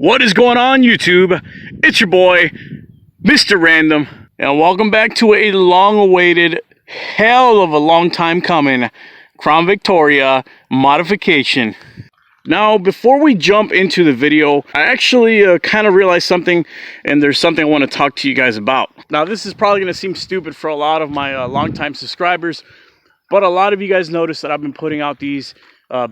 What is going on, YouTube? It's your boy, Mr. Random, and welcome back to a long-awaited, hell of a long time coming Crown Victoria modification. Now, before we jump into the video, I actually kind of realized something, and there's something I want to talk to you guys about. Now, this is probably going to seem stupid for a lot of my longtime subscribers, but a lot of you guys notice that I've been putting out these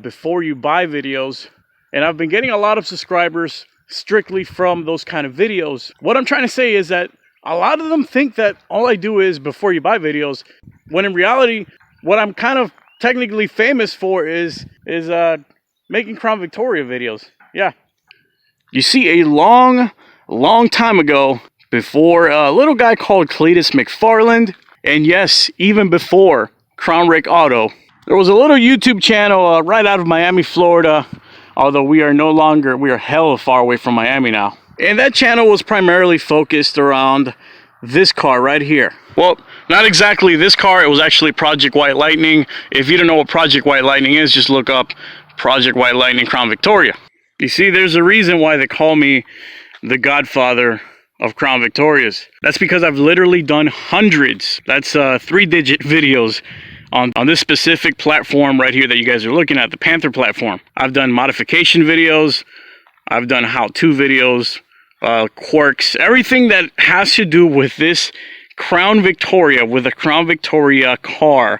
before you buy videos, and I've been getting a lot of subscribers strictly from those kind of videos. What I'm trying to say is that a lot of them think that all I do is before you buy videos, when in reality, what I'm kind of technically famous for is making Crown Victoria videos. Yeah. You see, a long time ago, before a little guy called Cletus McFarland, and yes, even before Crown Vic Auto, there was a little YouTube channel right out of Miami, Florida, although we are hella far away from Miami now. And that channel was primarily focused around this car right here. Well, not exactly this car, it was actually Project White Lightning. If you don't know what Project White Lightning is, just look up Project White Lightning Crown Victoria. You see, there's a reason why they call me the godfather of Crown Victorias. That's because I've literally done hundreds, that's 3-digit videos on this specific platform right here that you guys are looking at, the Panther platform. I've done modification videos, I've done how-to videos, quirks, everything that has to do with this Crown Victoria, with a Crown Victoria car.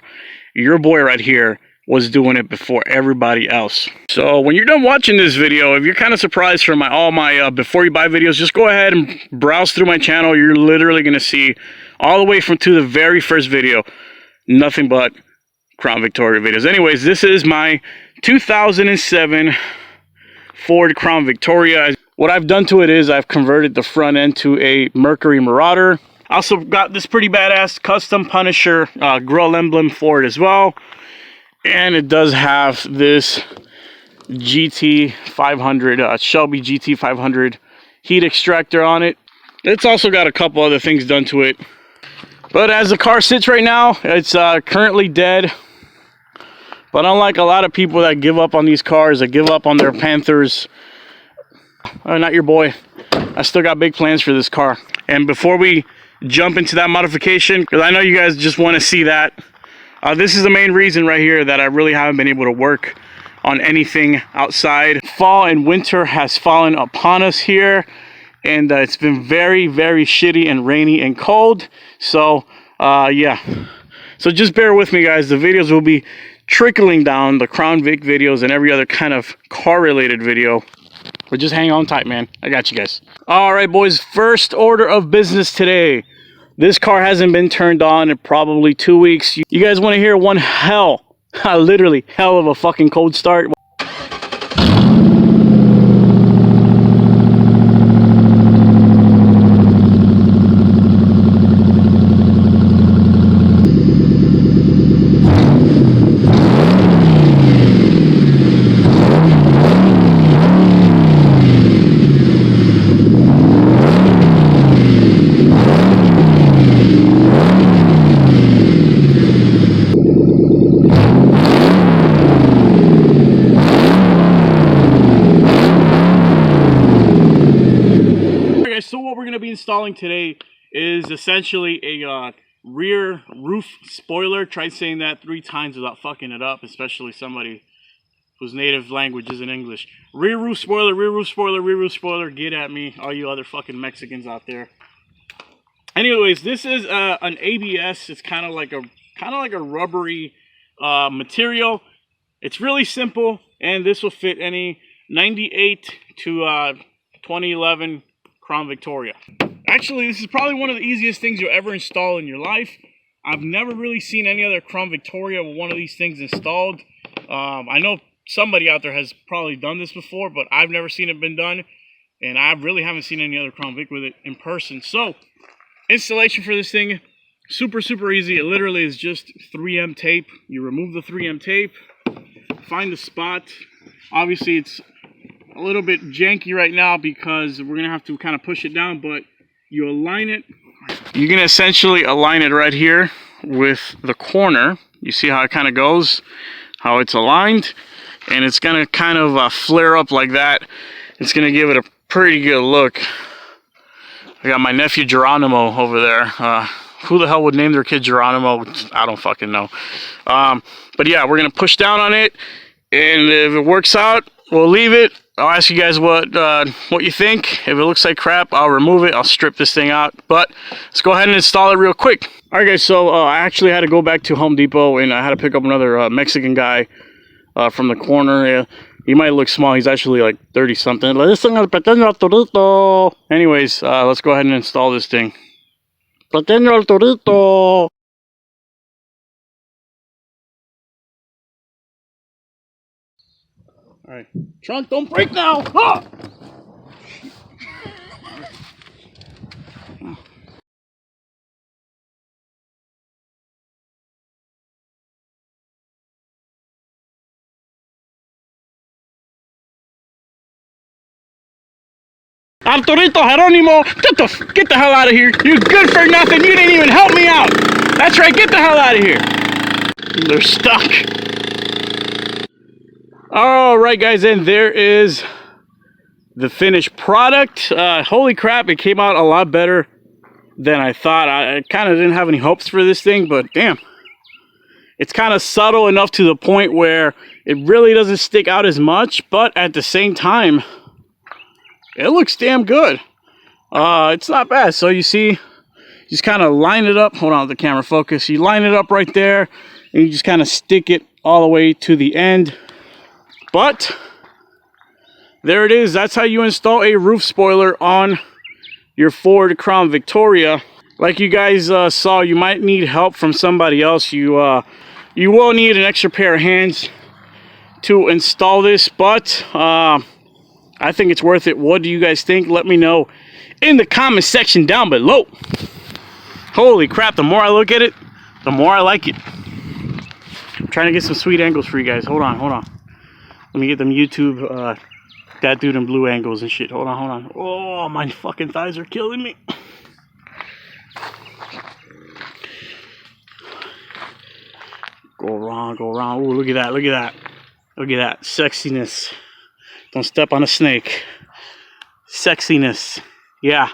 Your boy right here was doing it before everybody else. So when you're done watching this video, if you're kind of surprised from all my before you buy videos, just go ahead and browse through my channel. You're literally going to see all the way to the very first video, nothing but Crown Victoria videos. Anyways, this is my 2007 Ford Crown Victoria. What I've done to it is I've converted the front end to a Mercury Marauder. I also got this pretty badass custom Punisher grill emblem for it as well. And it does have this GT500, Shelby GT500 heat extractor on it. It's also got a couple other things done to it. But as the car sits right now, it's currently dead. But unlike a lot of people that give up on these cars, that give up on their Panthers, not your boy, I still got big plans for this car. And before we jump into that modification, because I know you guys just want to see that, this is the main reason right here that I really haven't been able to work on anything outside. Fall and winter has fallen upon us here, and it's been very shitty and rainy and cold. So yeah, so just bear with me, guys. The videos will be trickling down, the Crown Vic videos and every other kind of car related video, but just hang on tight, man. I got you guys. All right, boys, first order of business today. This car hasn't been turned on in probably 2 weeks. You guys want to hear one literally hell of a fucking cold start? So what we're going to be installing today is essentially a rear roof spoiler. Try saying that 3 times without fucking it up, especially somebody whose native language isn't English. Rear roof spoiler, rear roof spoiler, rear roof spoiler. Get at me, all you other fucking Mexicans out there. Anyways, this is an ABS. It's kind of like a rubbery material. It's really simple, and this will fit any 98 to 2011 Crown Victoria. Actually, this is probably one of the easiest things you'll ever install in your life. I've never really seen any other Crown Victoria with one of these things installed. I know somebody out there has probably done this before, but I've never seen it been done, and I really haven't seen any other Crown Vic with it in person. So, installation for this thing, super easy. It literally is just 3M tape. You remove the 3M tape, find the spot. Obviously, it's a little bit janky right now because we're gonna have to kind of push it down, but you align it. You can essentially align it right here with the corner. You see how it kind of goes, how it's aligned, and it's gonna kind of flare up like that. It's gonna give it a pretty good look. I got my nephew Geronimo over there. Who the hell would name their kid Geronimo? I don't fucking know. But yeah, we're gonna push down on it, and if it works out, we'll leave it. I'll ask you guys what you think. If it looks like crap, I'll remove it. I'll strip this thing out. But let's go ahead and install it real quick. All right, guys. So I actually had to go back to Home Depot, and I had to pick up another Mexican guy from the corner. He might look small. He's actually like 30 something. Anyways, let's go ahead and install this thing. All right, trunk, don't break now. Ah! Arturito, Geronimo, get the hell out of here. You good for nothing. You didn't even help me out. That's right, get the hell out of here. They're stuck. All right, guys, and there is the finished product. Holy crap, it came out a lot better than I thought. I kind of didn't have any hopes for this thing, but damn. It's kind of subtle enough to the point where it really doesn't stick out as much, but at the same time, it looks damn good. It's not bad. So you see, just kind of line it up. Hold on, the camera focus. You line it up right there, and you just kind of stick it all the way to the end. But there it is. That's how you install a roof spoiler on your Ford Crown Victoria. Like you guys saw, you might need help from somebody else. You will need an extra pair of hands to install this, but I think it's worth it. What do you guys think? Let me know in the comment section down below. Holy crap, the more I look at it, the more I like it. I'm trying to get some sweet angles for you guys. Hold on. Let me get them YouTube that dude in blue angles and shit. Hold on. Oh, my fucking thighs are killing me. Go around. Ooh, look at that. Sexiness. Don't step on a snake. Sexiness. Yeah.